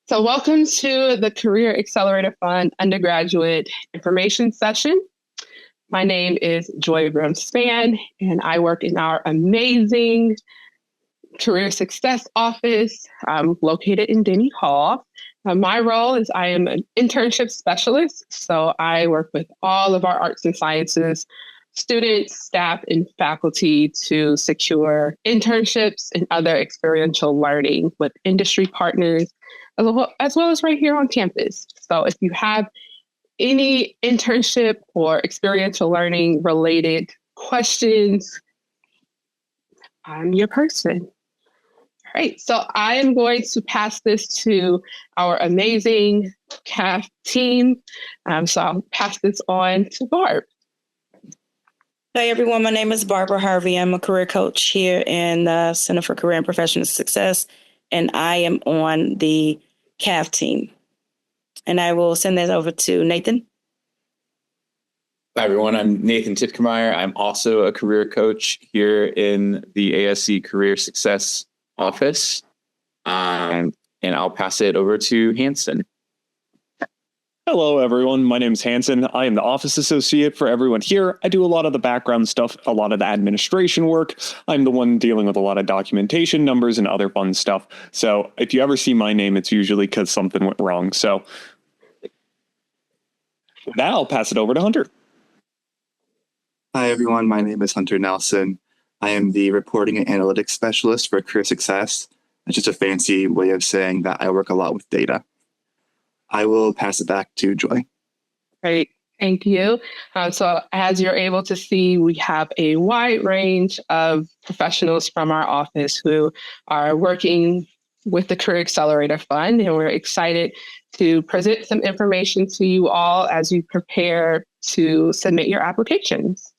So welcome to the Career Accelerator Fund undergraduate information session. My name is Joy Brim-Spann, and I work in our amazing Career Success Office located in Denny Hall. My role is I am an internship specialist, so I work with all of our arts and sciences students, staff, and faculty to secure internships and other experiential learning with industry partners, as well as right here on campus. So if you have any internship or experiential learning related questions, I'm your person. All right, so I am going to pass this to our amazing CAF team. So I'll pass this on to Barb. Hey everyone, my name is Barbara Harvey. I'm a career coach here in the Center for Career and Professional Success, and I am on the CAF team. And I will send that over to Nathan. Hi everyone, I'm Nathan Titkemeyer. I'm also a career coach here in the ASC Career Success office, and I'll pass it over to Hanson. Hello, everyone. My name is Hanson. I am the office associate for everyone here. I do a lot of the background stuff, a lot of the administration work. I'm the one dealing with a lot of documentation, numbers, and other fun stuff. So if you ever see my name, it's usually because something went wrong. So with that, I'll pass it over to Hunter. Hi, everyone. My name is Hunter Nelson. I am the reporting and analytics specialist for Career Success. It's just a fancy way of saying that I work a lot with data. I will pass it back to Joy. Great, thank you. So as you're able to see, we have a wide range of professionals from our office who are working with the Career Accelerator Fund, and we're excited to present some information to you all as you prepare to submit your applications.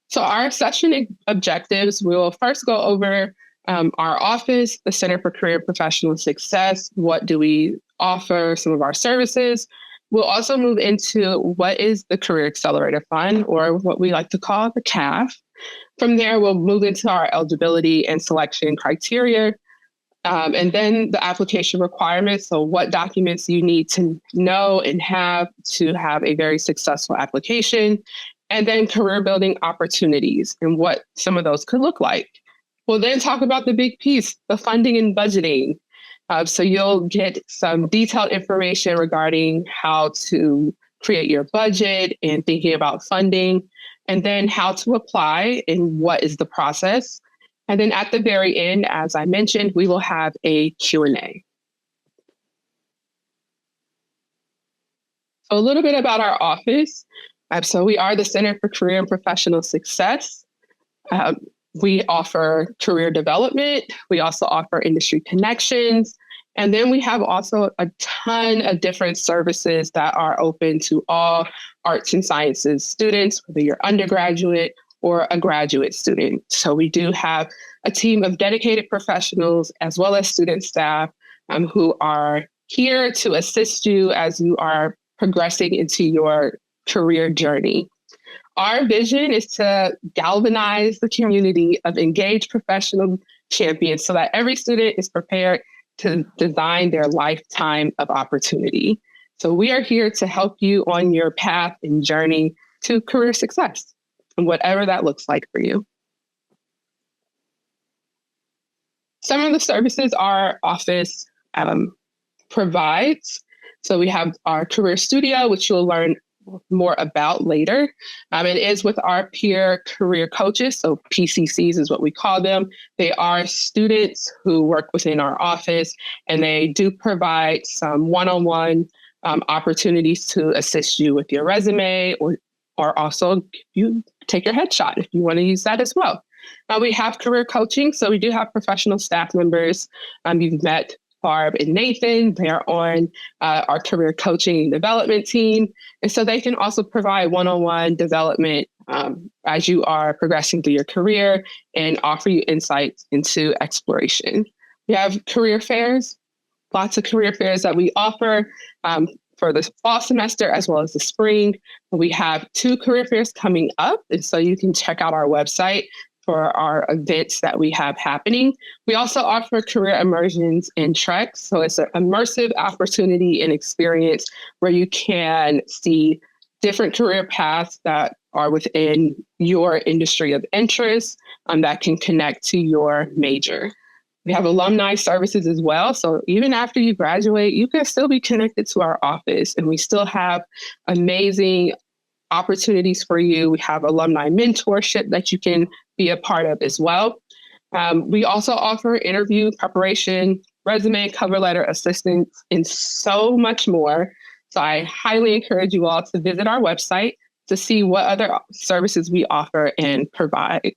So our session objectives, we will first go over our office, the Center for Career and Professional Success. What do we offer? Some of our services. We'll also move into what is the Career Accelerator Fund, or what we like to call the CAF. From there, we'll move into our eligibility and selection criteria, and then the application requirements. So what documents you need to know and have to have a very successful application, and then career building opportunities and what some of those could look like. We'll then talk about the big piece, the funding and budgeting. So you'll get some detailed information regarding how to create your budget and thinking about funding, and then how to apply and what is the process. And then at the very end, as I mentioned, we will have a Q&A. So a little bit about our office. So we are the Center for Career and Professional Success. We offer career development. We also offer industry connections. And then we have also a ton of different services that are open to all arts and sciences students, whether you're undergraduate or a graduate student. So we do have a team of dedicated professionals as well as student staff who are here to assist you as you are progressing into your career journey. Our vision is to galvanize the community of engaged professional champions so that every student is prepared to design their lifetime of opportunity. So we are here to help you on your path and journey to career success, and whatever that looks like for you. Some of the services our office provides. So we have our career studio, which you'll learn more about later. It is with our peer career coaches, so PCCs is what we call them. They are students who work within our office, and they do provide some one-on-one opportunities to assist you with your resume, or also you take your headshot if you want to use that as well. We have career coaching, so we do have professional staff members. You've met Barb and Nathan. They're on our career coaching and development team. And so they can also provide one-on-one development as you are progressing through your career and offer you insights into exploration. We have career fairs, lots of career fairs that we offer for the fall semester as well as the spring. We have 2 career fairs coming up, and so you can check out our website for our events that we have happening. We also offer career immersions and treks. So it's an immersive opportunity and experience where you can see different career paths that are within your industry of interest that can connect to your major. We have alumni services as well. So even after you graduate, you can still be connected to our office, and we still have amazing opportunities for you. We have alumni mentorship that you can be a part of as well. We also offer interview preparation, resume, cover letter assistance, and so much more. So I highly encourage you all to visit our website to see what other services we offer and provide.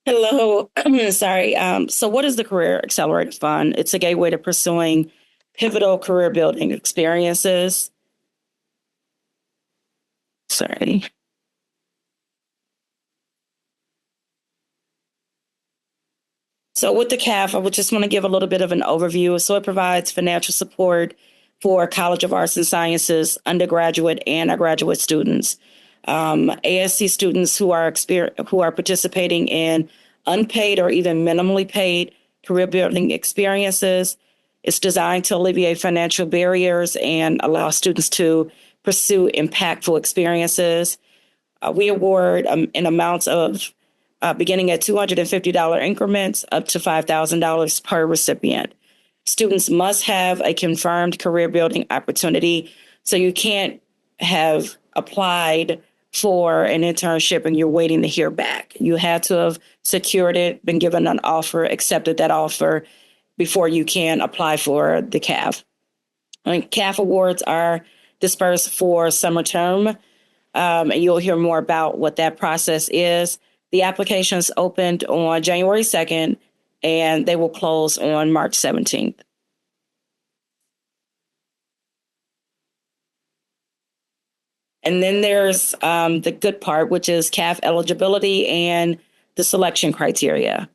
Hello, sorry. So what is the Career Accelerator Fund? It's a gateway to pursuing pivotal career building experiences. Sorry. So with the CAF, I would just want to give a little bit of an overview. So it provides financial support for College of Arts and Sciences, undergraduate and graduate students. ASC students who are participating in unpaid or even minimally paid career building experiences. It's designed to alleviate financial barriers and allow students to pursue impactful experiences. We award in amounts of beginning at $250 increments up to $5,000 per recipient. Students must have a confirmed career building opportunity. So you can't have applied for an internship and you're waiting to hear back. You had to have secured it, been given an offer, accepted that offer before you can apply for the CAF. And CAF awards are dispersed for summer term, and you'll hear more about what that process is. The applications opened on January 2nd, and they will close on March 17th. And then there's the good part, which is CAF eligibility and the selection criteria.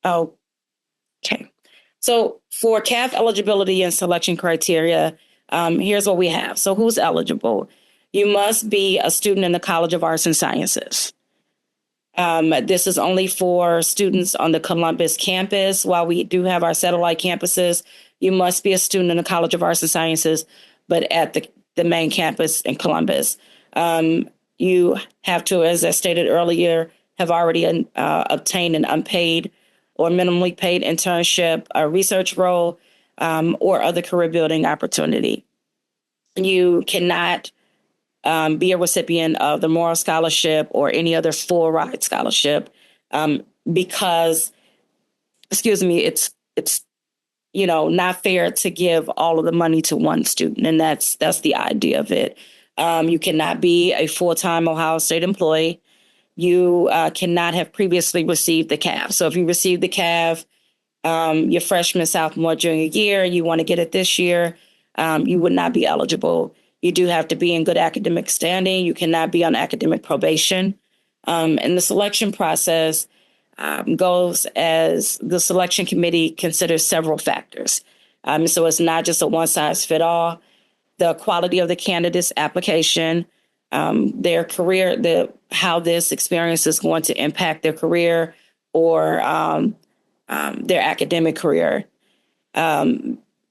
Okay. So for CAF eligibility and selection criteria, here's what we have. So who's eligible? You must be a student in the College of Arts and Sciences. This is only for students on the Columbus campus. While we do have our satellite campuses, you must be a student in the College of Arts and Sciences, but at the main campus in Columbus. You have to, as I stated earlier, have already obtained an unpaid or minimally paid internship, a research role, or other career building opportunity. You cannot be a recipient of the Moral Scholarship or any other full ride scholarship because, it's not fair to give all of the money to one student, and that's the idea of it. You cannot be a full-time Ohio State employee. You cannot have previously received the CAF. So if you received the CAF your freshman, sophomore, junior year, and you want to get it this year, you would not be eligible. You do have to be in good academic standing. You cannot be on academic probation. And the selection process goes as the selection committee considers several factors. So it's not just a one-size-fits-all. The quality of the candidate's application, their career, how this experience is going to impact their career or their academic career.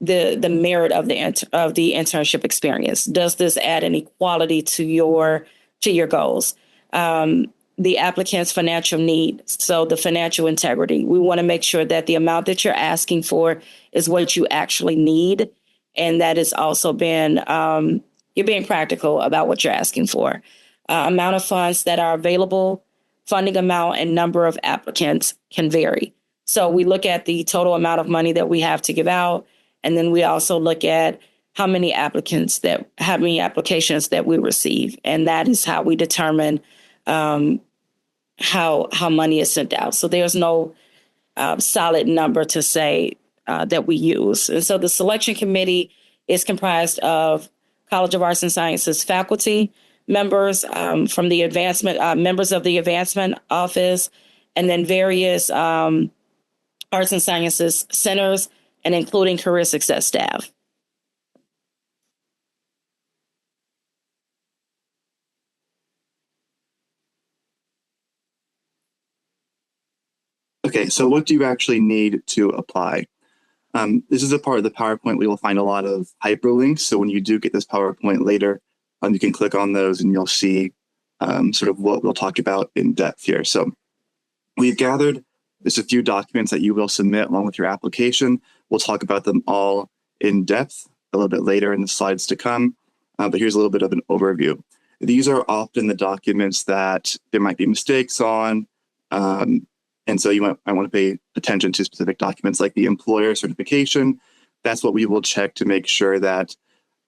The merit of the internship experience. Does this add any quality to your goals? The applicant's financial need, so the financial integrity. We want to make sure that the amount that you're asking for is what you actually need, and that is also been you're being practical about what you're asking for. Amount of funds that are available, funding amount, and number of applicants can vary. So we look at the total amount of money that we have to give out. And then we also look at how many applications that we receive. And that is how we determine how money is sent out. So there's no solid number to say that we use. And so the selection committee is comprised of College of Arts and Sciences faculty members from the advancement, members of the advancement office, and then various arts and sciences centers, and including career success staff. Okay, so what do you actually need to apply? This is a part of the PowerPoint we will find a lot of hyperlinks. So when you do get this PowerPoint later, you can click on those and you'll see sort of what we'll talk about in depth here. So we've gathered just a few documents that you will submit along with your application. We'll talk about them all in depth a little bit later in the slides to come. But here's a little bit of an overview. These are often the documents that there might be mistakes on. And so I want to pay attention to specific documents like the employer certification. That's what we will check to make sure that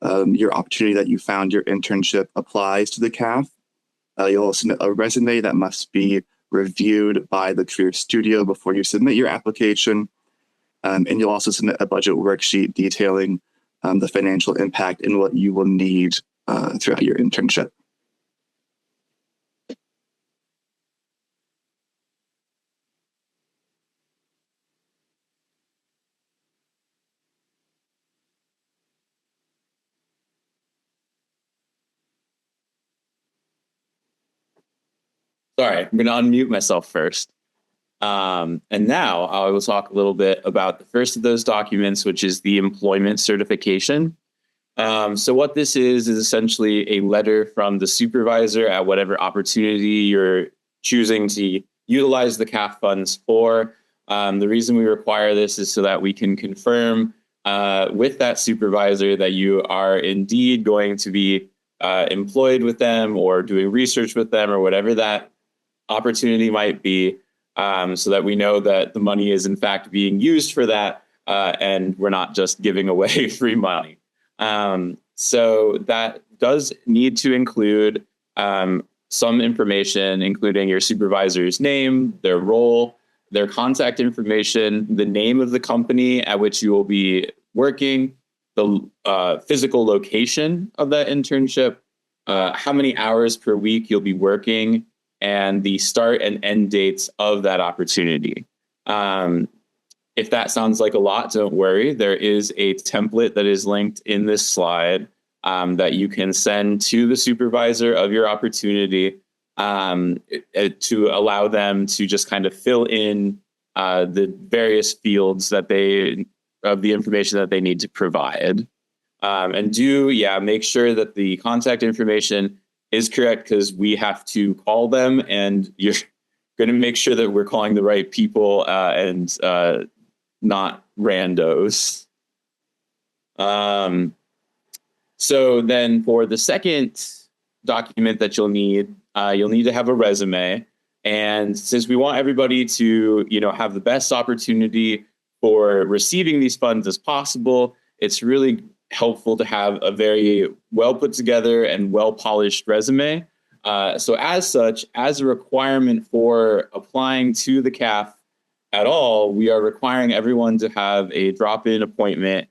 your opportunity that you found, your internship, applies to the CAF. You'll submit a resume that must be reviewed by the Career Studio before you submit your application. And you'll also submit a budget worksheet detailing the financial impact and what you will need throughout your internship. Sorry, I'm going to unmute myself first. And now I will talk a little bit about the first of those documents, which is the employment certification. So what this is essentially a letter from the supervisor at whatever opportunity you're choosing to utilize the CAF funds for. The reason we require this is so that we can confirm with that supervisor that you are indeed going to be employed with them or doing research with them or whatever that opportunity might be, so that we know that the money is in fact being used for that and we're not just giving away free money. So that does need to include some information, including your supervisor's name, their role, their contact information, the name of the company at which you will be working, the physical location of that internship, how many hours per week you'll be working, and the start and end dates of that opportunity. If that sounds like a lot, don't worry. There is a template that is linked in this slide that you can send to the supervisor of your opportunity to allow them to just kind of fill in the various fields that of the information that they need to provide. And make sure that the contact information is correct, because we have to call them, and you're going to make sure that we're calling the right people and not randos. So then for the second document that you'll need to have a resume. And since we want everybody to, have the best opportunity for receiving these funds as possible, it's really helpful to have a very well put together and well polished resume. So as such, as a requirement for applying to the CAF at all, we are requiring everyone to have a drop-in appointment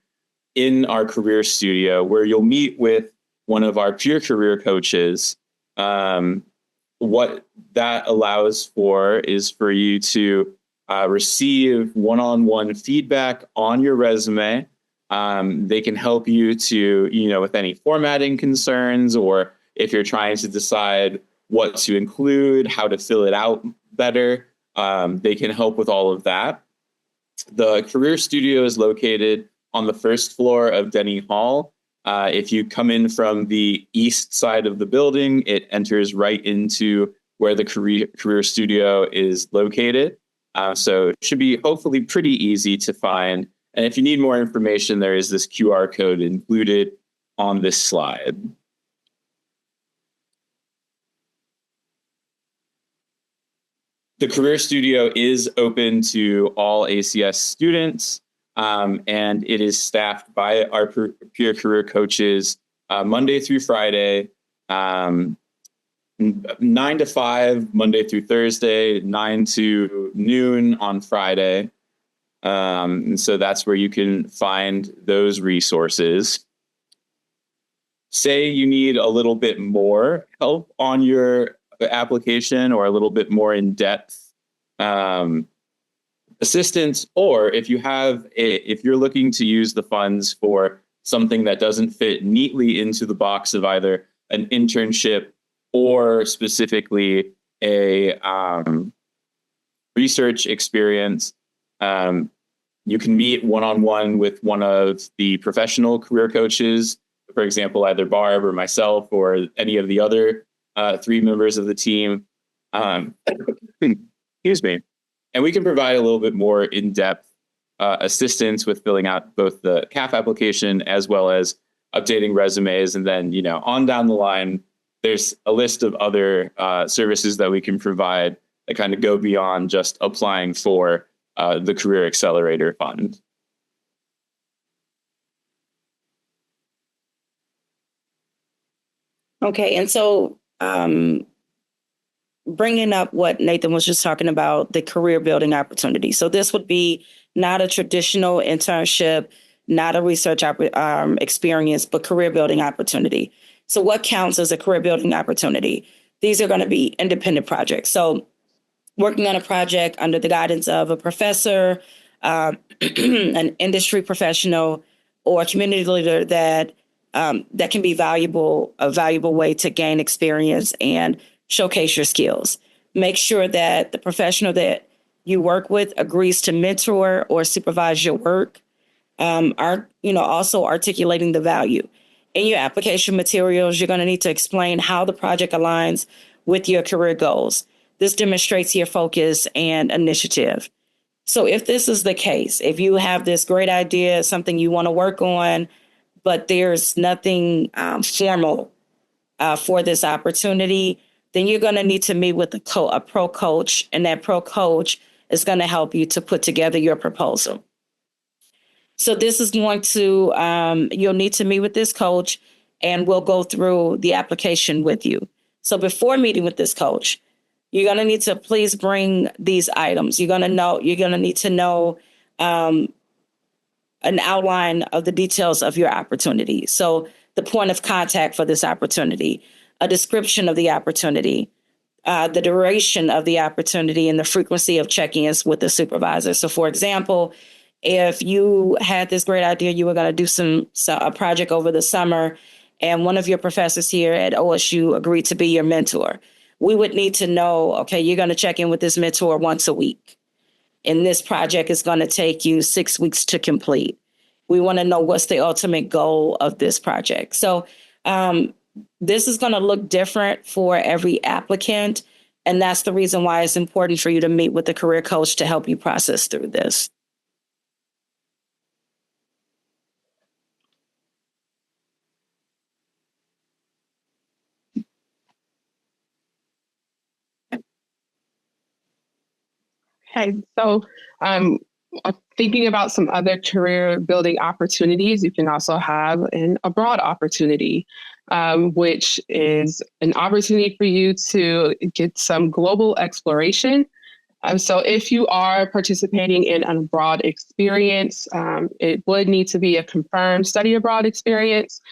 in our Career Studio where you'll meet with one of our peer career coaches. What that allows for is for you to receive one-on-one feedback on your resume. They can help you to, with any formatting concerns, or if you're trying to decide what to include, how to fill it out better. They can help with all of that. The Career Studio is located on the first floor of Denny Hall. If you come in from the east side of the building, it enters right into where the Career Studio is located. So it should be hopefully pretty easy to find. And if you need more information, there is this QR code included on this slide. The Career Studio is open to all ACS students, and it is staffed by our peer career coaches Monday through Friday, 9 to 5, Monday through Thursday, 9 to noon on Friday. And so that's where you can find those resources. Say you need a little bit more help on your application, or a little bit more in-depth assistance, or if you're looking to use the funds for something that doesn't fit neatly into the box of either an internship or specifically a research experience. You can meet one-on-one with one of the professional career coaches, for example, either Barb or myself or any of the other 3 members of the team. Excuse me. And we can provide a little bit more in-depth assistance with filling out both the CAF application as well as updating resumes. And then, on down the line, there's a list of other services that we can provide that kind of go beyond just applying for the Career Accelerator Fund. Okay, and so bringing up what Nathan was just talking about, the career building opportunity. So this would be not a traditional internship, not a research experience, but career building opportunity. So what counts as a career building opportunity? These are going to be independent projects. So working on a project under the guidance of a professor, an industry professional, or a community leader that can be a valuable way to gain experience and showcase your skills. Make sure that the professional that you work with agrees to mentor or supervise your work. Also articulating the value. In your application materials, you're going to need to explain how the project aligns with your career goals. This demonstrates your focus and initiative. So if this is the case, if you have this great idea, something you want to work on, but there's nothing formal for this opportunity, then you're going to need to meet with a pro coach, and that pro coach is going to help you to put together your proposal. So this is going to, you'll need to meet with this coach, and we'll go through the application with you. So before meeting with this coach, you're going to need to please bring these items. You're going to need to know an outline of the details of your opportunity. So the point of contact for this opportunity, a description of the opportunity, the duration of the opportunity, and the frequency of check-ins with the supervisor. So for example, if you had this great idea, you were going to do a project over the summer, and one of your professors here at OSU agreed to be your mentor, we would need to know, okay, you're going to check in with this mentor once a week, and this project is going to take you 6 weeks to complete. We want to know what's the ultimate goal of this project. So this is going to look different for every applicant, and that's the reason why it's important for you to meet with a career coach to help you process through this. Okay, so thinking about some other career building opportunities, you can also have an abroad opportunity, which is an opportunity for you to get some global exploration. So if you are participating in an abroad experience, it would need to be a confirmed study abroad experience.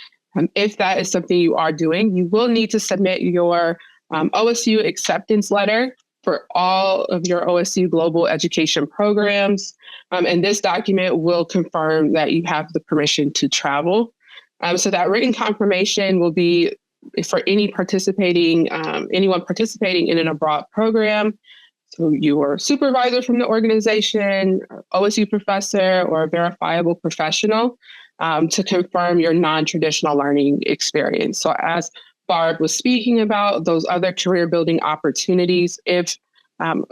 If that is something you are doing, you will need to submit your OSU acceptance letter for all of your OSU global education programs. And this document will confirm that you have the permission to travel. So that written confirmation will be for anyone participating in an abroad program. So your supervisor from the organization, OSU professor, or a verifiable professional to confirm your non-traditional learning experience. So as Barb was speaking about, those other career building opportunities, if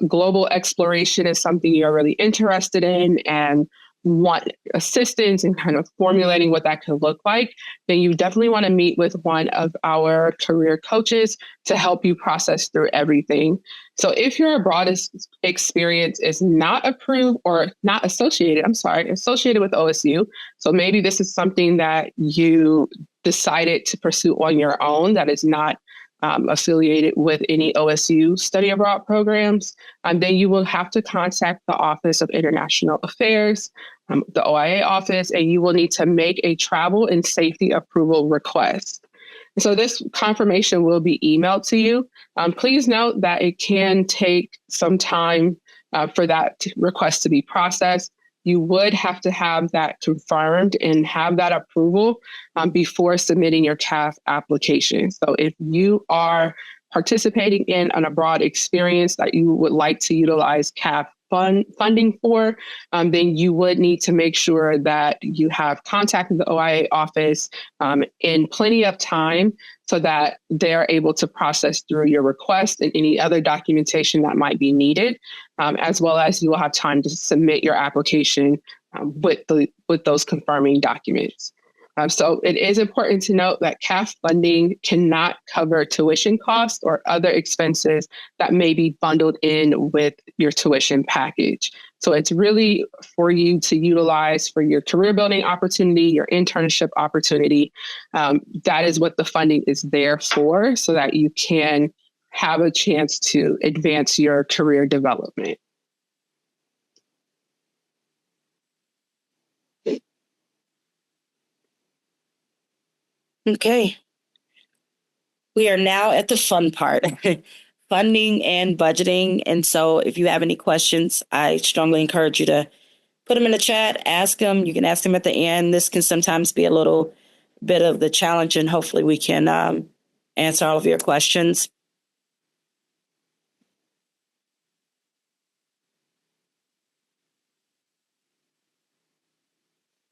global exploration is something you're really interested in and want assistance in kind of formulating what that could look like, then you definitely want to meet with one of our career coaches to help you process through everything. So if your abroad experience is not approved or not associated with OSU, so maybe this is something that you decided to pursue on your own that is not affiliated with any OSU study abroad programs, then you will have to contact the Office of International Affairs, the OIA office, and you will need to make a travel and safety approval request. So this confirmation will be emailed to you. Please note that it can take some time for that request to be processed. you would have to have that confirmed and have that approval before submitting your CAF application. So if you are participating in an abroad experience that you would like to utilize CAF funding for, then you would need to make sure that you have contacted the OIA office in plenty of time so that they're able to process through your request and any other documentation that might be needed, as well as you will have time to submit your application with those confirming documents. So it is important to note that CAF funding cannot cover tuition costs or other expenses that may be bundled in with your tuition package. So it's really for you to utilize for your career building opportunity, your internship opportunity. That is what the funding is there for, so that you can have a chance to advance your career development. Okay. We are now at the fun part, funding and budgeting. And so if you have any questions, I strongly encourage you to put them in the chat, ask them. You can ask them at the end. This can sometimes be a little bit of the challenge, and hopefully we can answer all of your questions.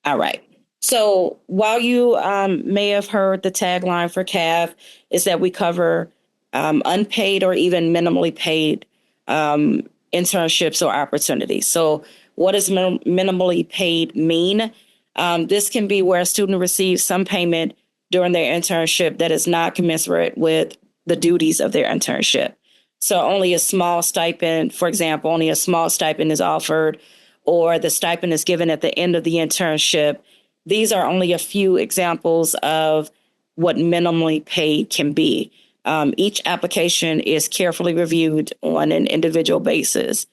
All right. So while you may have heard the tagline for CAF is that we cover unpaid or even minimally paid internships or opportunities. So what does minimally paid mean? This can be where a student receives some payment during their internship that is not commensurate with the duties of their internship. So only a small stipend, for example, only a small stipend is offered, or the stipend is given at the end of the internship. These are only a few examples of what minimally paid can be. Each application is carefully reviewed on an individual basis.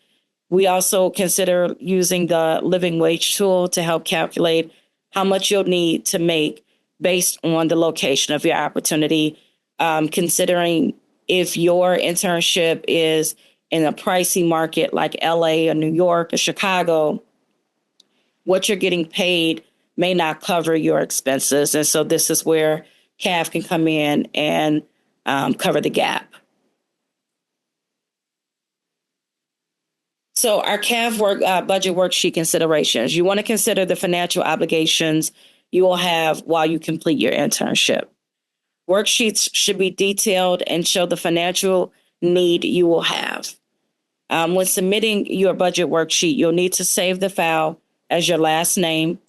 We also consider using the living wage tool to help calculate how much you'll need to make based on the location of your opportunity, considering if your internship is in a pricey market like LA or New York or Chicago, what you're getting paid may not cover your expenses. And so this is where CAF can come in and cover the gap. So our CAF budget worksheet considerations. You want to consider the financial obligations you will have while you complete your internship. Worksheets should be detailed and show the financial need you will have. When submitting your budget worksheet, you'll need to save the file as your last name,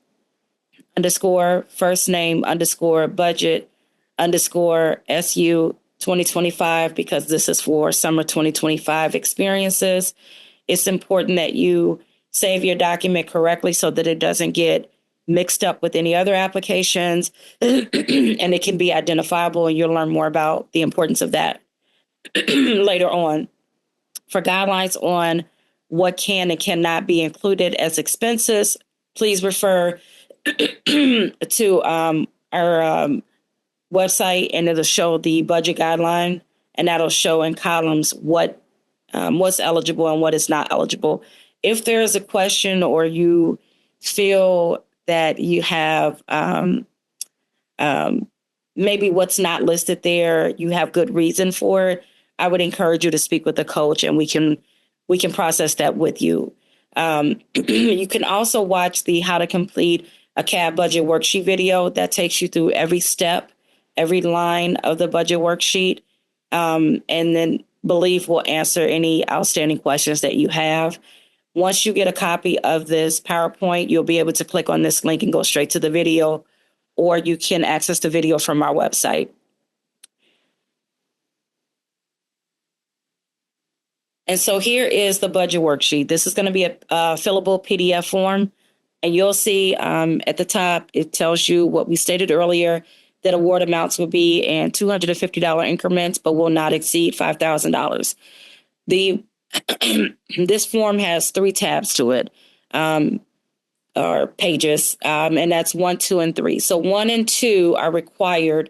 _ first name, _ budget, _ SU 2025, because this is for summer 2025 experiences. It's important that you save your document correctly so that it doesn't get mixed up with any other applications and it can be identifiable, and you'll learn more about the importance of that later on. For guidelines on what can and cannot be included as expenses, please refer to our website, and it'll show the budget guideline, and that'll show in columns what's eligible and what is not eligible. If there is a question or you feel that you have maybe what's not listed there, you have good reason for it, I would encourage you to speak with the coach, and we can process that with you. You can also watch the How to Complete a CAF Budget Worksheet video that takes you through every step, every line of the budget worksheet, and then Believe will answer any outstanding questions that you have. Once you get a copy of this PowerPoint, you'll be able to click on this link and go straight to the video, or you can access the video from our website. And so here is the budget worksheet. This is going to be a fillable PDF form. And you'll see at the top, it tells you what we stated earlier, that award amounts will be in $250 increments, but will not exceed $5,000. This form has 3 tabs to it, or pages, and that's 1, 2, and 3. So 1 and 2 are required,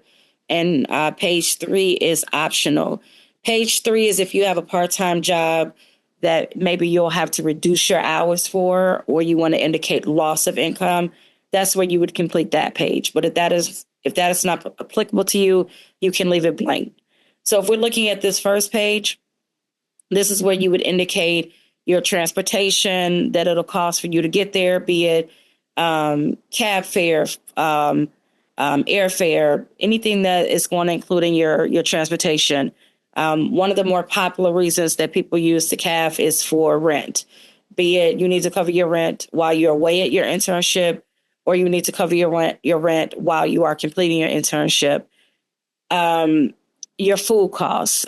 and page 3 is optional. Page 3 is if you have a part-time job that maybe you'll have to reduce your hours for, or you want to indicate loss of income, that's where you would complete that page. But if that is not applicable to you, you can leave it blank. So if we're looking at this first page, this is where you would indicate your transportation that it'll cost for you to get there, be it cab fare, airfare, anything that is going to include in your transportation. One of the more popular reasons that people use the CAF is for rent, be it you need to cover your rent while you're away at your internship, or you need to cover your rent while you are completing your internship. Your food costs.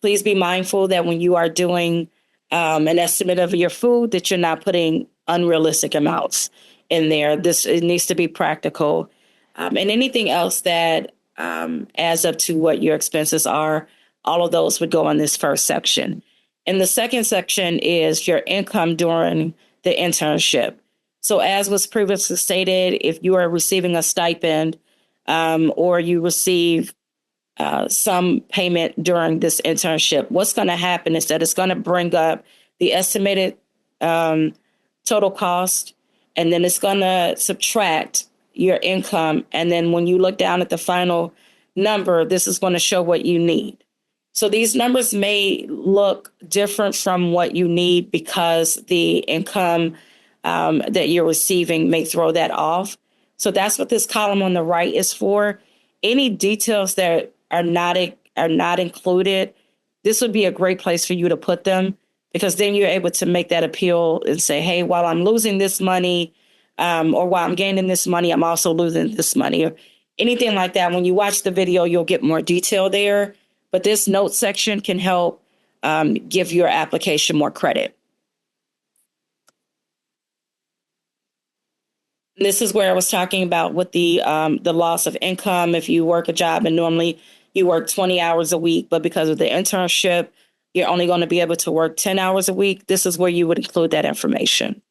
Please be mindful that when you are doing an estimate of your food, that you're not putting unrealistic amounts in there. It needs to be practical. And anything else that adds up to what your expenses are, all of those would go on this first section. And the second section is your income during the internship. So as was previously stated, if you are receiving a stipend or you receive some payment during this internship, what's going to happen is that it's going to bring up the estimated total cost, and then it's going to subtract your income. And then when you look down at the final number, this is going to show what you need. So these numbers may look different from what you need because the income that you're receiving may throw that off. So that's what this column on the right is for. Any details that are not included, this would be a great place for you to put them, because then you're able to make that appeal and say, hey, while I'm losing this money or while I'm gaining this money, I'm also losing this money, or anything like that. When you watch the video, you'll get more detail there. But this note section can help give your application more credit. This is where I was talking about with the loss of income. If you work a job and normally you work 20 hours a week, but because of the internship, you're only going to be able to work 10 hours a week, this is where you would include that information.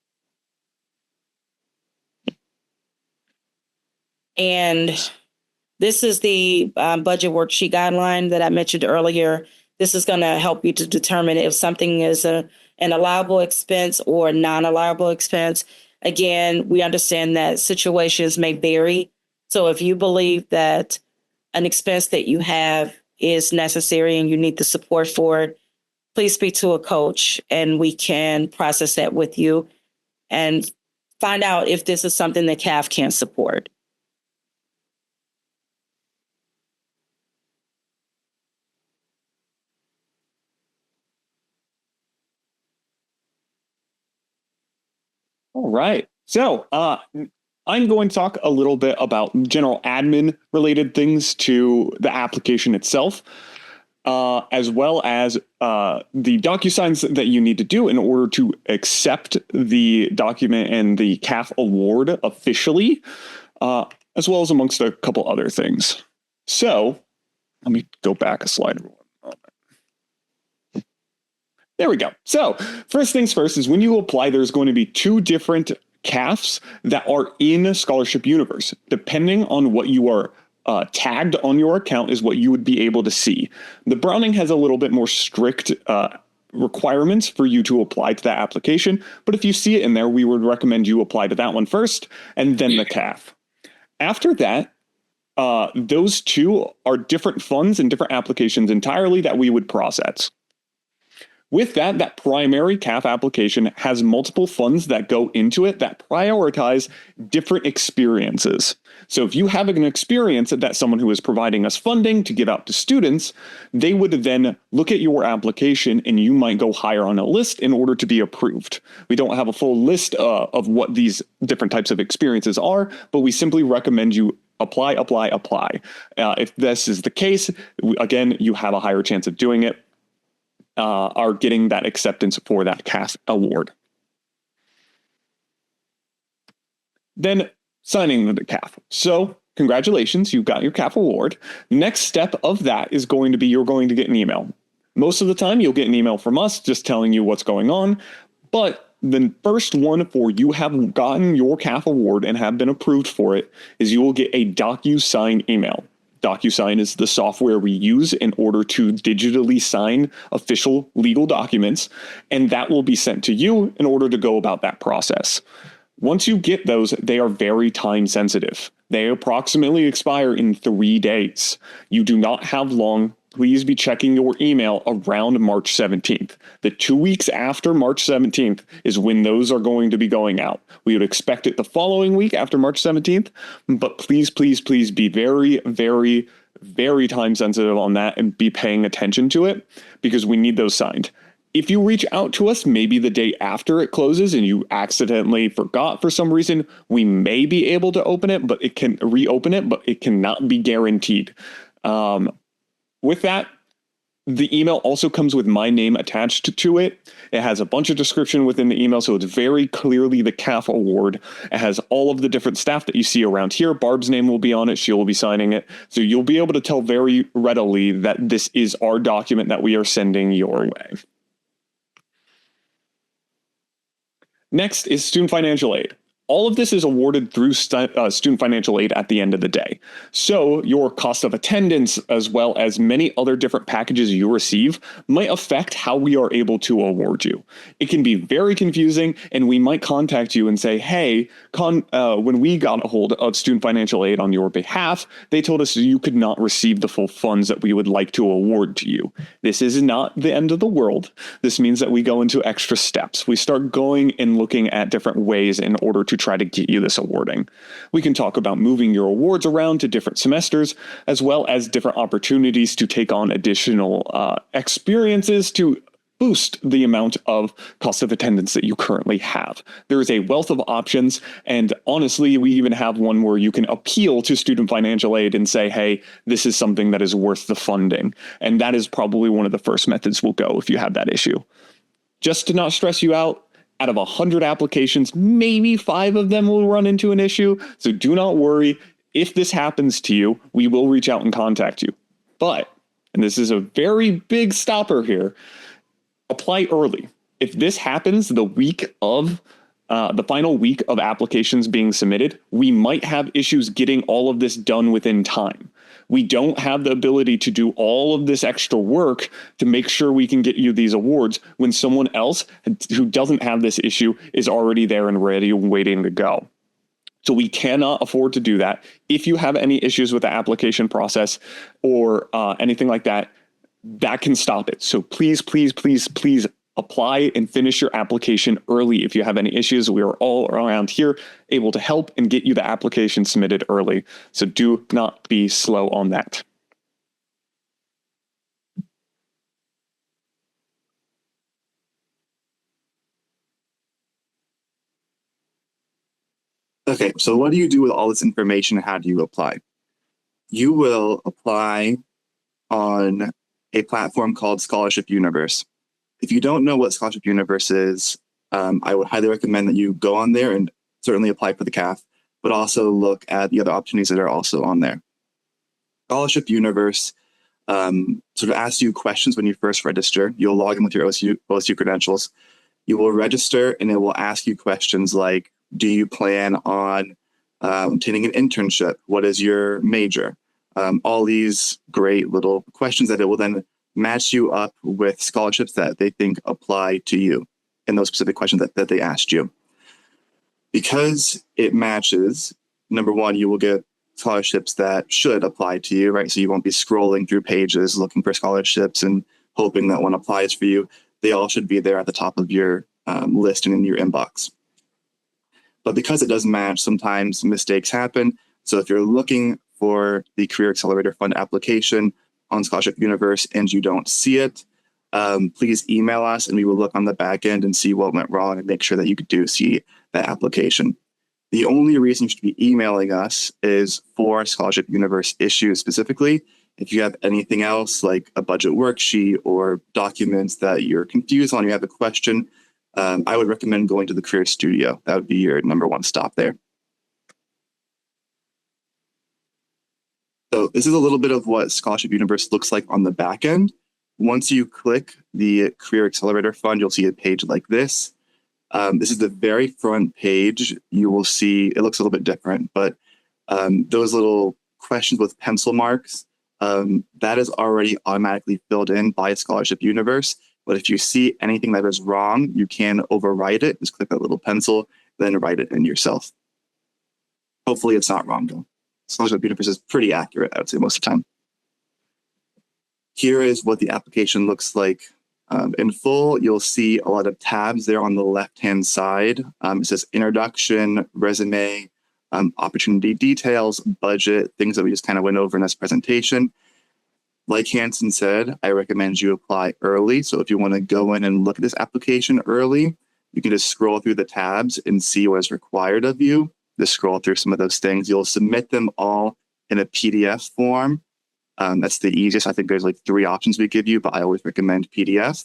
And this is the budget worksheet guideline that I mentioned earlier. This is going to help you to determine if something is an allowable expense or non-allowable expense. Again, we understand that situations may vary. So if you believe that an expense that you have is necessary and you need the support for it, please speak to a coach and we can process that with you and find out if this is something that CAF can support. All right. So I'm going to talk a little bit about general admin related things to the application itself, as well as the DocuSigns that you need to do in order to accept the document and the CAF award officially, as well as amongst a couple other things. So let me go back a slide. There we go. So first things first is when you apply, there's going to be two different CAFs that are in Scholarship Universe. Depending on what you are tagged on your account is what you would be able to see. The Browning has a little bit more strict requirements for you to apply to that application, but if you see it in there, we would recommend you apply to that one first and then the CAF. After that, those two are different funds and different applications entirely that we would process. With that, that primary CAF application has multiple funds that go into it that prioritize different experiences. So if you have an experience that someone who is providing us funding to give out to students, they would then look at your application and you might go higher on a list in order to be approved. We don't have a full list of what these different types of experiences are, but we simply recommend you apply. If this is the case, again, you have a higher chance of doing it. Are getting that acceptance for that CAF award. Then signing the CAF. So congratulations, you've got your CAF award. Next step of that is going to be you're going to get an email. Most of the time you'll get an email from us just telling you what's going on, but the first one for you have gotten your CAF award and have been approved for it is you will get a DocuSign email. DocuSign is the software we use in order to digitally sign official legal documents, and that will be sent to you in order to go about that process. Once you get those, they are very time sensitive. They approximately expire in 3 days. You do not have long. Please be checking your email around March 17th. The 2 weeks after March 17th is when those are going to be going out. We would expect it the following week after March 17th, but please, please, please be very, very, very time sensitive on that and be paying attention to it because we need those signed. If you reach out to us maybe the day after it closes and you accidentally forgot for some reason, we may be able to open it, but it can reopen it, but it cannot be guaranteed. With that, the email also comes with my name attached to it. It has a bunch of description within the email, so it's very clearly the CAF award. It has all of the different staff that you see around here. Barb's name will be on it. She will be signing it. So you'll be able to tell very readily that this is our document that we are sending your way. Next is student financial aid. All of this is awarded through student financial aid at the end of the day. So your cost of attendance, as well as many other different packages you receive, might affect how we are able to award you. It can be very confusing, and we might contact you and say, hey, when we got a hold of student financial aid on your behalf, they told us you could not receive the full funds that we would like to award to you. This is not the end of the world. This means that we go into extra steps. We start going and looking at different ways in order to try to get you this awarding. We can talk about moving your awards around to different semesters, as well as different opportunities to take on additional experiences to boost the amount of cost of attendance that you currently have. There is a wealth of options, and honestly, we even have one where you can appeal to student financial aid and say, hey, this is something that is worth the funding. And that is probably one of the first methods we'll go if you have that issue. Just to not stress you out, out of 100 applications, maybe 5 of them will run into an issue. So do not worry. If this happens to you, we will reach out and contact you. But, and this is a very big stopper here, apply early. If this happens the week of the final week of applications being submitted, we might have issues getting all of this done within time. We don't have the ability to do all of this extra work to make sure we can get you these awards when someone else who doesn't have this issue is already there and ready and waiting to go. So we cannot afford to do that. If you have any issues with the application process or anything like that, that can stop it. So please, please, please, please apply and finish your application early. If you have any issues, we are all around here able to help and get you the application submitted early. So do not be slow on that. Okay, so what do you do with all this information? How do you apply? You will apply on a platform called Scholarship Universe. If you don't know what Scholarship Universe is, I would highly recommend that you go on there and certainly apply for the CAF, but also look at the other opportunities that are also on there. Scholarship Universe sort of asks you questions when you first register. You'll log in with your OSU credentials. You will register and it will ask you questions like, do you plan on obtaining an internship? What is your major? All these great little questions that it will then match you up with scholarships that they think apply to you in those specific questions that they asked you. Because it matches, number one, you will get scholarships that should apply to you, right? So you won't be scrolling through pages looking for scholarships and hoping that one applies for you. They all should be there at the top of your list and in your inbox. But because it doesn't match, sometimes mistakes happen. So if you're looking for the Career Accelerator Fund application on Scholarship Universe and you don't see it, please email us and we will look on the back end and see what went wrong and make sure that you do see that application. The only reason you should be emailing us is for Scholarship Universe issues specifically. If you have anything else like a budget worksheet or documents that you're confused on, you have a question, I would recommend going to the Career Studio. That would be your number one stop there. So this is a little bit of what Scholarship Universe looks like on the back end. Once you click the Career Accelerator Fund, you'll see a page like this. This is the very front page. You will see, it looks a little bit different, but those little questions with pencil marks, that is already automatically filled in by Scholarship Universe. But if you see anything that is wrong, you can overwrite it. Just click that little pencil, then write it in yourself. Hopefully it's not wrong though. Scholarship Universe is pretty accurate, I would say, most of the time. Here is what the application looks like in full. You'll see a lot of tabs there on the left-hand side. It says introduction, resume, opportunity details, budget, things that we just kind of went over in this presentation. Like Hanson said, I recommend you apply early. So if you want to go in and look at this application early, you can just scroll through the tabs and see what is required of you. Just scroll through some of those things. You'll submit them all in a PDF form. That's the easiest. I think there's like 3 options we give you, but I always recommend PDF.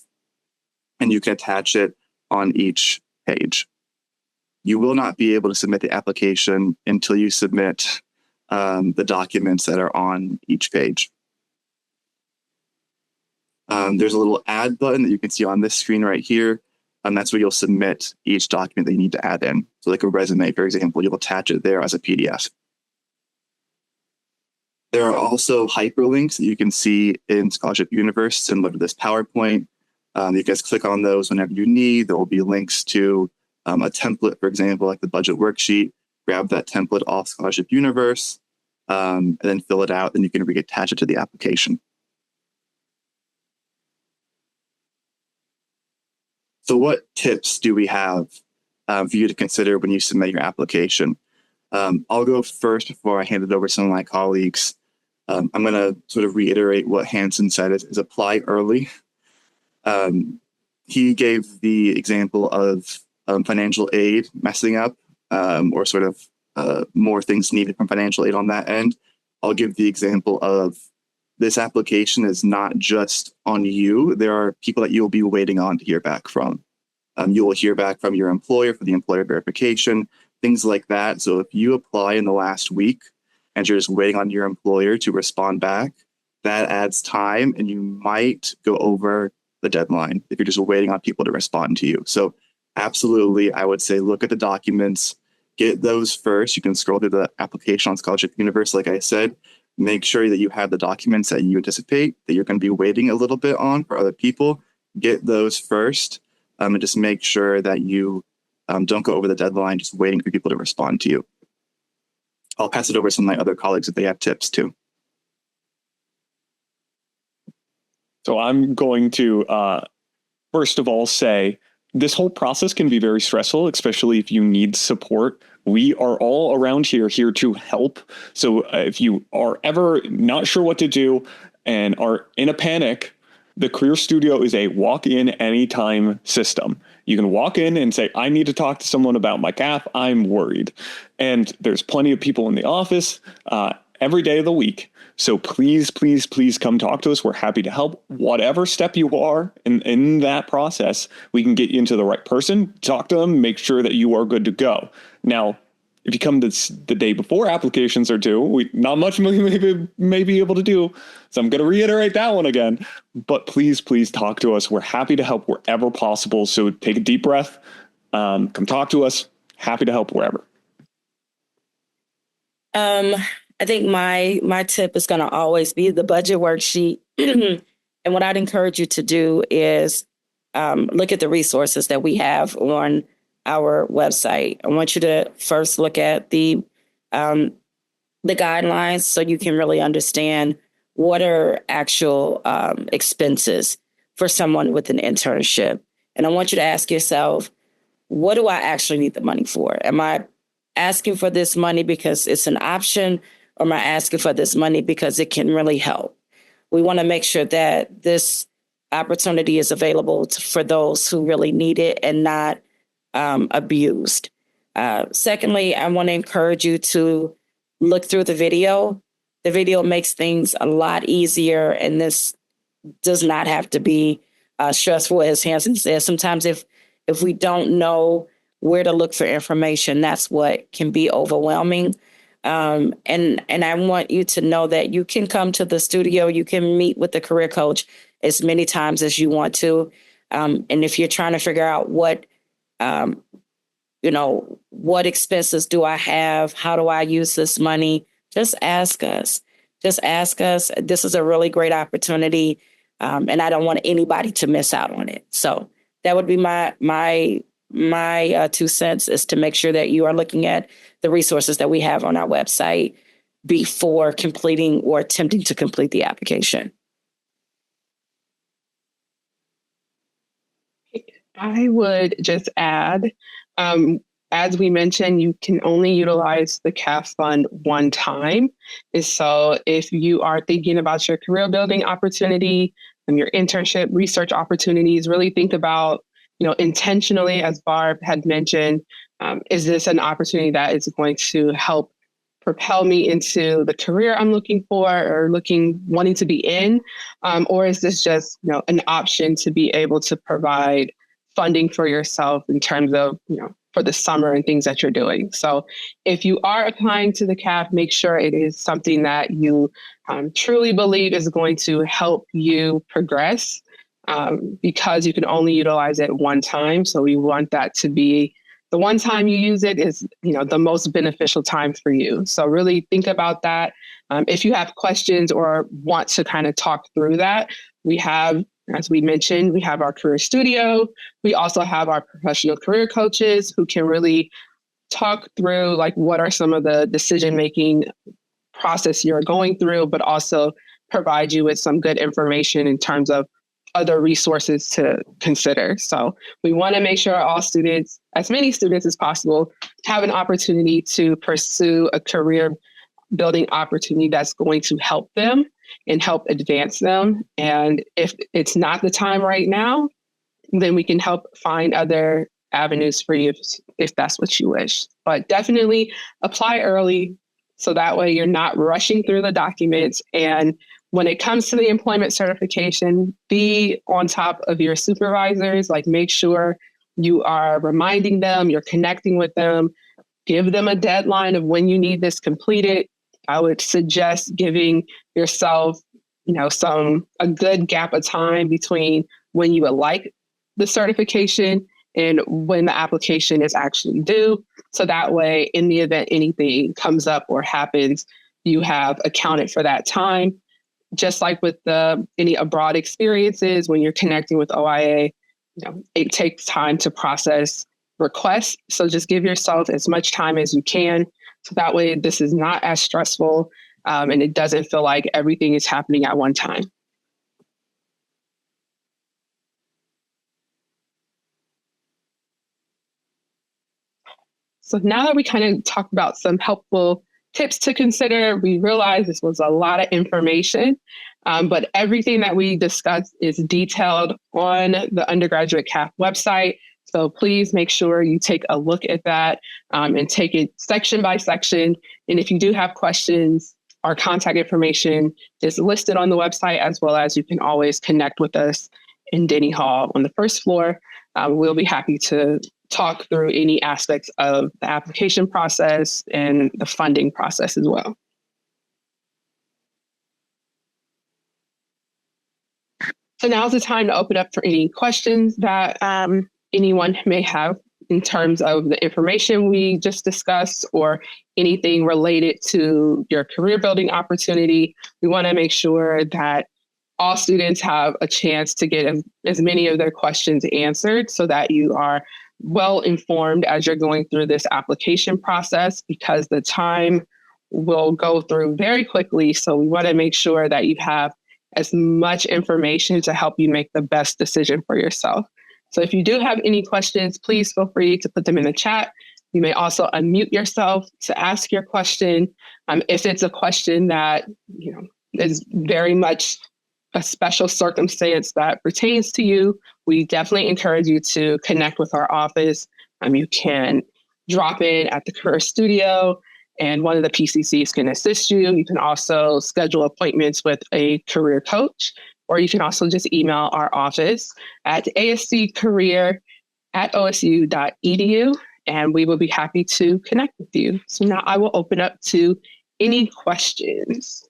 And you can attach it on each page. You will not be able to submit the application until you submit the documents that are on each page. There's a little add button that you can see on this screen right here. That's where you'll submit each document that you need to add in. So like a resume, for example, you'll attach it there as a PDF. There are also hyperlinks that you can see in Scholarship Universe similar to this PowerPoint. You guys click on those whenever you need. There will be links to a template, for example, like the budget worksheet. Grab that template off Scholarship Universe and then fill it out. Then you can reattach it to the application. So what tips do we have for you to consider when you submit your application? I'll go first before I hand it over to some of my colleagues. I'm going to sort of reiterate what Hanson said is apply early. He gave the example of financial aid messing up or sort of more things needed from financial aid on that end. I'll give the example of this application is not just on you. There are people that you'll be waiting on to hear back from. You will hear back from your employer for the employer verification, things like that. So if you apply in the last week and you're just waiting on your employer to respond back, that adds time and you might go over the deadline if you're just waiting on people to respond to you. So absolutely, I would say look at the documents, get those first. You can scroll through the application on Scholarship Universe, like I said. Make sure that you have the documents that you anticipate that you're going to be waiting a little bit on for other people. Get those first and just make sure that you don't go over the deadline just waiting for people to respond to you. I'll pass it over to some of my other colleagues if they have tips too. So I'm going to, first of all, say this whole process can be very stressful, especially if you need support. We are all around here to help. So if you are ever not sure what to do and are in a panic, the Career Studio is a walk-in anytime system. You can walk in and say, I need to talk to someone about my CAF. I'm worried. And there's plenty of people in the office every day of the week. So please, please, please come talk to us. We're happy to help. Whatever step you are in that process, we can get you into the right person, talk to them, make sure that you are good to go. Now, if you come the day before applications are due, not much we may be able to do. So I'm going to reiterate that one again. But please, please talk to us. We're happy to help wherever possible. So take a deep breath. Come talk to us. Happy to help wherever. I think my tip is going to always be the budget worksheet. And what I'd encourage you to do is look at the resources that we have on our website. I want you to first look at the guidelines so you can really understand what are actual expenses for someone with an internship. And I want you to ask yourself, what do I actually need the money for? Am I asking for this money because it's an option, or am I asking for this money because it can really help? We want to make sure that this opportunity is available for those who really need it and not abused. Secondly, I want to encourage you to look through the video. The video makes things a lot easier, and this does not have to be stressful, as Hanson says. Sometimes if we don't know where to look for information, that's what can be overwhelming. And I want you to know that you can come to the studio, you can meet with the career coach as many times as you want to. And if you're trying to figure out what expenses do I have? How do I use this money? just ask us. Just ask us. This is a really great opportunity, and I don't want anybody to miss out on it. So that would be my 2 cents, is to make sure that you are looking at the resources that we have on our website before completing or attempting to complete the application. I would just add, as we mentioned, you can only utilize the CAF fund one time. And so if you are thinking about your career building opportunity and your internship research opportunities, really think about, intentionally, as Barb had mentioned, is this an opportunity that is going to help propel me into the career I'm looking for or wanting to be in? Or is this just, an option to be able to provide funding for yourself in terms of, for the summer and things that you're doing? So if you are applying to the CAF, make sure it is something that you truly believe is going to help you progress, because you can only utilize it one time. So we want that to be the one time you use it is, the most beneficial time for you. So really think about that. If you have questions or want to kind of talk through that, we have, as we mentioned, we have our career studio. We also have our professional career coaches who can really talk through what are some of the decision-making process you're going through, but also provide you with some good information in terms of other resources to consider. So we want to make sure all students, as many students as possible, have an opportunity to pursue a career building opportunity that's going to help them and help advance them. And if it's not the time right now, then we can help find other avenues for you if that's what you wish. But definitely apply early, so that way you're not rushing through the documents. And when it comes to the employment certification, be on top of your supervisors. Make sure you are reminding them, you're connecting with them, give them a deadline of when you need this completed. I would suggest giving yourself, a good gap of time between when you would like the certification and when the application is actually due. So that way, in the event anything comes up or happens, you have accounted for that time. Just like with any abroad experiences, when you're connecting with OIA, it takes time to process requests. So just give yourself as much time as you can. So that way, this is not as stressful, and it doesn't feel like everything is happening at one time. So now that we kind of talked about some helpful tips to consider, we realized this was a lot of information, but everything that we discussed is detailed on the undergraduate CAF website. So please make sure you take a look at that and take it section by section. And if you do have questions, our contact information is listed on the website, as well as you can always connect with us in Denny Hall on the first floor. We'll be happy to talk through any aspects of the application process and the funding process as well. So now's the time to open up for any questions that anyone may have in terms of the information we just discussed or anything related to your career building opportunity. We want to make sure that all students have a chance to get as many of their questions answered so that you are well informed as you're going through this application process, because the time will go through very quickly. So we want to make sure that you have as much information to help you make the best decision for yourself. So if you do have any questions, please feel free to put them in the chat. You may also unmute yourself to ask your question. If it's a question that is very much a special circumstance that pertains to you, we definitely encourage you to connect with our office. You can drop in at the Career Studio and one of the PCCs can assist you. You can also schedule appointments with a career coach, or you can also just email our office at asccareer@osu.edu, and we will be happy to connect with you. So now I will open up to any questions.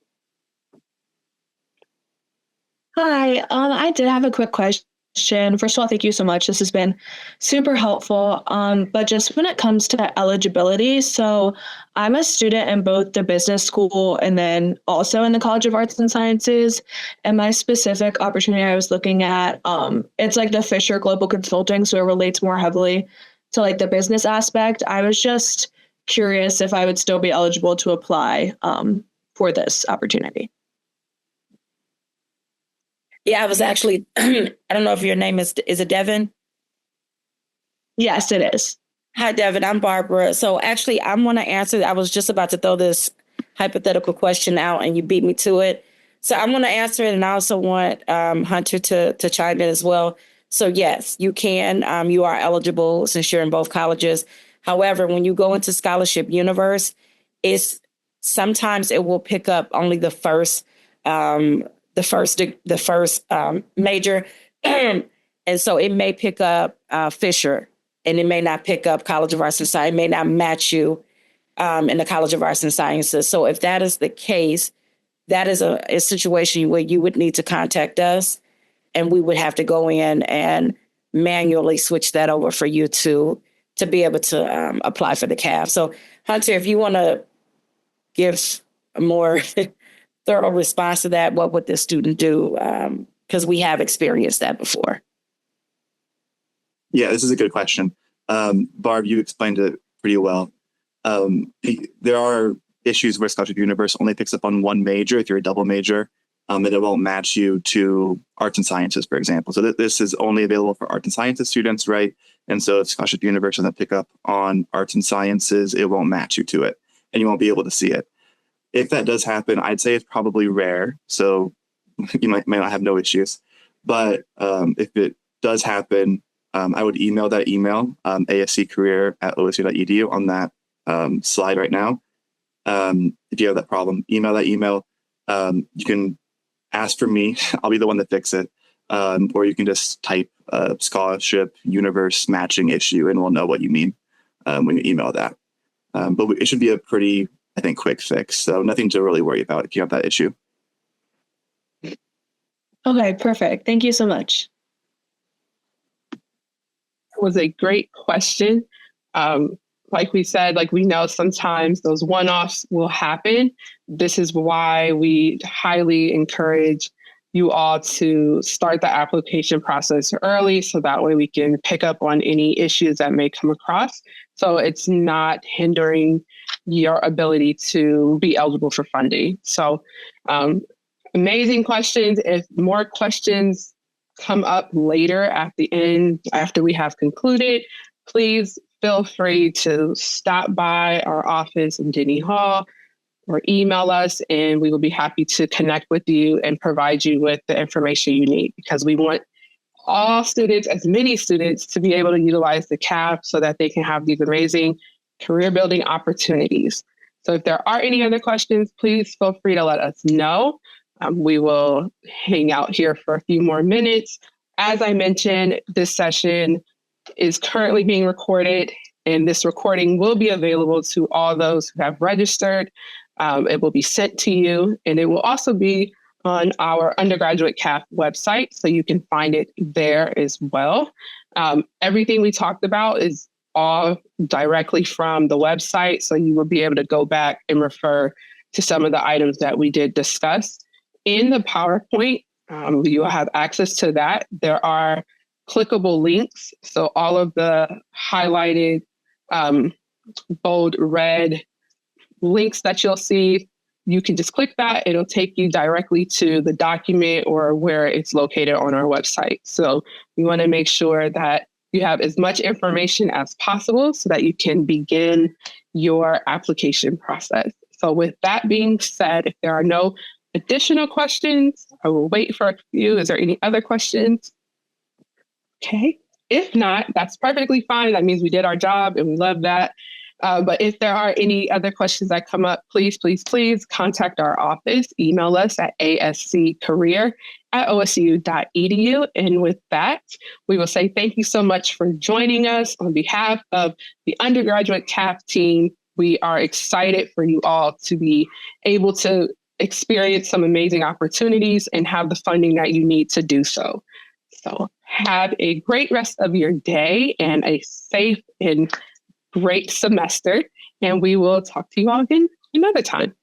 Hi, I did have a quick question. question. First of all, thank you so much. This has been super helpful. But just when it comes to eligibility, so I'm a student in both the business school and then also in the College of Arts and Sciences. And my specific opportunity I was looking at, it's like the Fisher Global Consulting, so it relates more heavily to like the business aspect. I was just curious if I would still be eligible to apply for this opportunity. Yeah, I was actually, I don't know if your name is it Devin? Yes, it is. Hi, Devin. I'm Barbara. So actually, I'm going to answer. I was just about to throw this hypothetical question out and you beat me to it. So I'm going to answer it. And I also want Hunter to chime in as well. So yes, you can. You are eligible since you're in both colleges. However, when you go into Scholarship Universe, sometimes it will pick up only the first major. And so it may pick up Fisher, and it may not pick up College of Arts and Sciences. It may not match you in the College of Arts and Sciences. So if that is the case, that is a situation where you would need to contact us, and we would have to go in and manually switch that over for you to be able to apply for the CAF. So Hunter, if you want to give a more thorough response to that, what would this student do? Because we have experienced that before. Yeah, this is a good question. Barb, you explained it pretty well. There are issues where Scholarship Universe only picks up on one major if you're a double major, and it won't match you to arts and sciences, for example. So this is only available for arts and sciences students, right? And so if Scholarship Universe doesn't pick up on arts and sciences, it won't match you to it, and you won't be able to see it. If that does happen, I'd say it's probably rare. So you might not have no issues. But if it does happen, I would email that email, asccareer@osu.edu on that slide right now. If you have that problem, email that email. You can ask for me. I'll be the one to fix it. Or you can just type Scholarship Universe matching issue and we'll know what you mean when you email that. But it should be a pretty, I think, quick fix. So nothing to really worry about if you have that issue. Okay, perfect. Thank you so much. Was a great question. Like we said, like we know sometimes those one-offs will happen. This is why we highly encourage you all to start the application process early so that way we can pick up on any issues that may come across. So it's not hindering your ability to be eligible for funding. So amazing questions. If more questions come up later at the end, after we have concluded, please feel free to stop by our office in Denny Hall or email us, and we will be happy to connect with you and provide you with the information you need, because we want all students, as many students, to be able to utilize the CAF so that they can have these amazing career building opportunities. So if there are any other questions, please feel free to let us know. We will hang out here for a few more minutes. As I mentioned, this session is currently being recorded, and this recording will be available to all those who have registered. It will be sent to you, and it will also be on our undergraduate CAF website, so you can find it there as well. Everything we talked about is all directly from the website, so you will be able to go back and refer to some of the items that we did discuss. In the PowerPoint, you will have access to that. There are clickable links. So all of the highlighted, bold red links that you'll see, you can just click that. It'll take you directly to the document or where it's located on our website. So we want to make sure that you have as much information as possible so that you can begin your application process. So with that being said, if there are no additional questions, I will wait for a few. Is there any other questions? Okay. If not, that's perfectly fine. That means we did our job and we love that. But if there are any other questions that come up, please contact our office. Email us at asccareer@osu.edu. And with that, we will say thank you so much for joining us. On behalf of the undergraduate CAF team, we are excited for you all to be able to experience some amazing opportunities and have the funding that you need to do so. So have a great rest of your day and a safe and great semester. And we will talk to you all again another time.